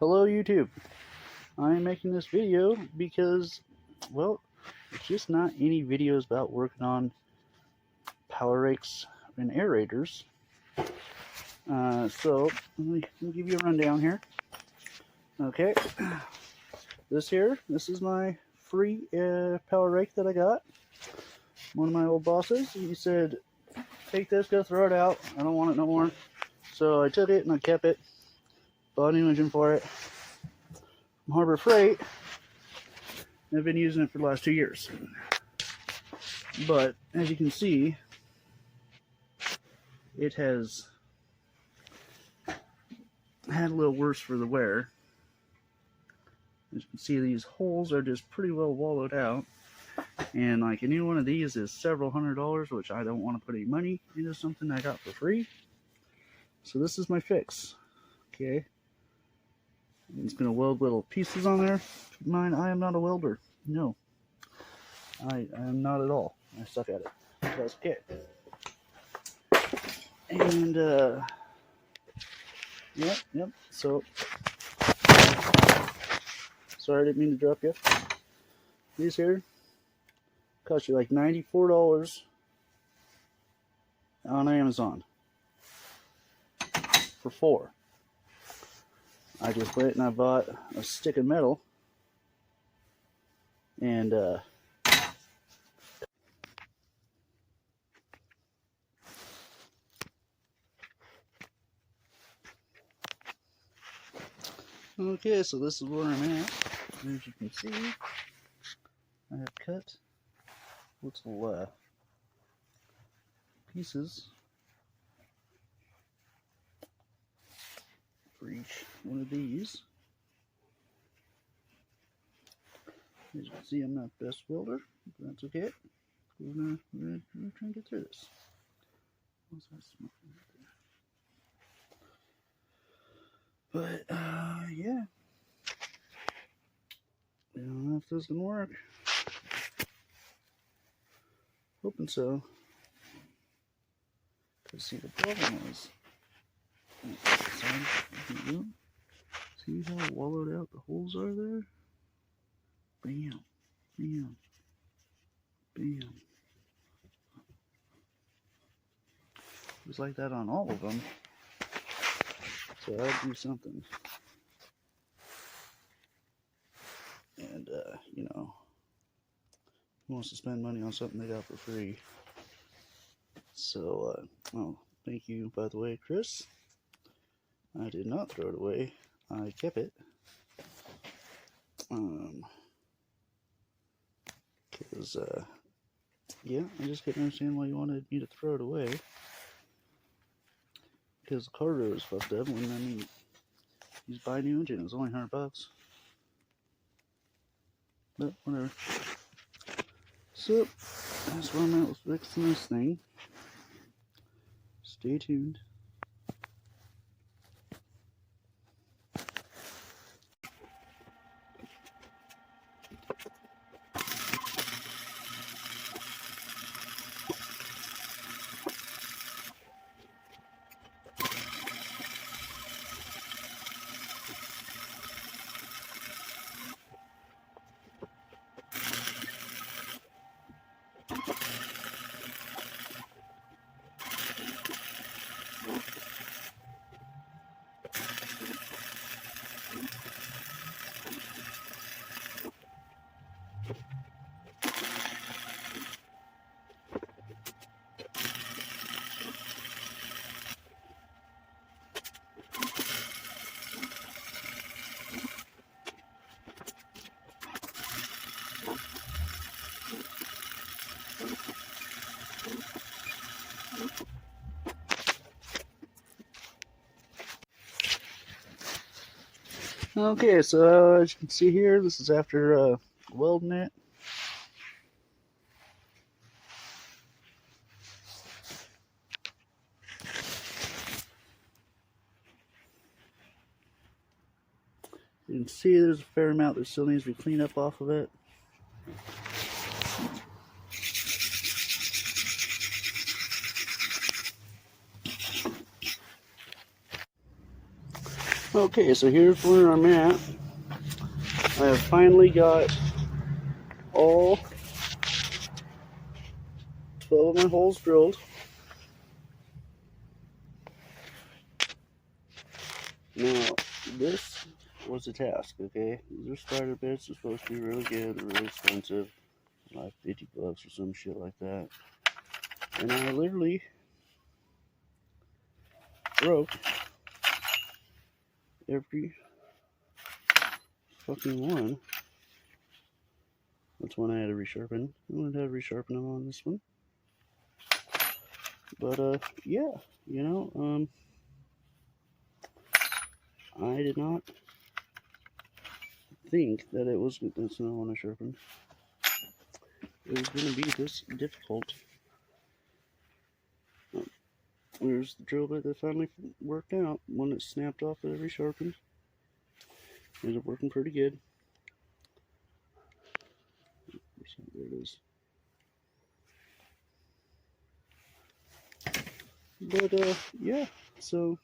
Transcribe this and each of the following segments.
Hello YouTube. I'm making this video because, well, it's just not any videos about working on power rakes and aerators. So let me give you a rundown here. Okay, this is my free power rake that I got. One of my old bosses, he said, take this, go throw it out. I don't want it no more. So I took it and I kept it. Bought a new engine for it from Harbor Freight. I've been using it for the last 2 years. But as you can see, it has had a little worse for the wear. As you can see, these holes are just pretty well wallowed out. And like a new one of these is several $100s, which I don't want to put any money into something I got for free. So this is my fix. Okay. I'm just going to weld little pieces on there. Keep in mind, I am not a welder. No. I am not at all. I suck at it. That's okay. And, yep. So, sorry, I didn't mean to drop you. These here cost you like $94 on Amazon for 4. I just went and I bought a stick of metal and okay, so this is where I'm at. As you can see, I have cut little pieces for each one of these. As you can see, I'm not the best welder, but that's okay. We're gonna try and get through this. What's that smoke right there? But yeah. I don't know if this can work. Hoping so. Cause see, the problem is, see how wallowed out the holes are there? Bam, bam, bam. It was like that on all of them. So I'd do something. And, you know, who wants to spend money on something they got for free? So, oh, thank you, by the way, Chris. I did not throw it away. I kept it. Because, yeah, I just couldn't understand why you wanted me to throw it away. Because the cargo is fucked up when, I mean, you just buy a new engine, it's only $100. But, whatever. So, that's where I'm at with fixing this thing. Stay tuned. Okay, so as you can see here, this is after welding it. You can see there's a fair amount that still needs to be cleaned up off of it. Okay, so here's where I'm at. I have finally got all 12 of my holes drilled. Now, this was a task, okay? These are starter bits. They're supposed to be really good, really expensive, like 50 bucks or some shit like that. And I literally broke every fucking one. That's one I had to resharpen. I wanted to resharpen them on this one. But, yeah, you know, I did not think that it was, that's not one I sharpened, it was going to be this difficult. There's the drill bit that finally worked out. One that snapped off that I resharpened. Ended up working pretty good. There it is. But, yeah, so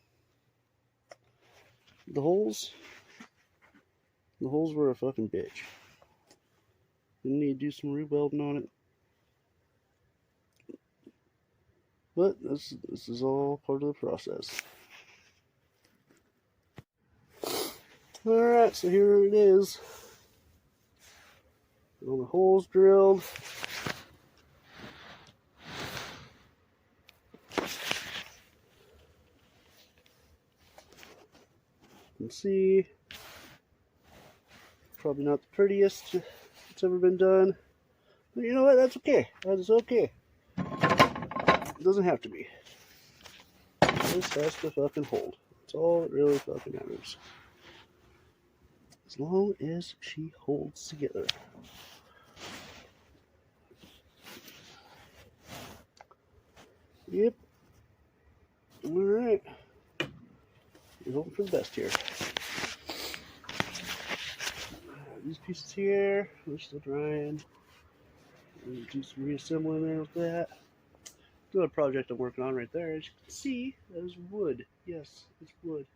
the holes were a fucking bitch. Didn't need to do some rewelding on it. But this is all part of the process. Alright, so here it is. All the holes drilled. You can see, probably not the prettiest that's ever been done. But you know what? That's okay. That is okay. It doesn't have to be. This has to fucking hold. That's all that really fucking matters. As long as she holds together. Yep. Alright. We're hoping for the best here. These pieces here, they're still drying. Do some reassembling there with that. Another project I'm working on right there. As you can see, that is wood. Yes, it's wood.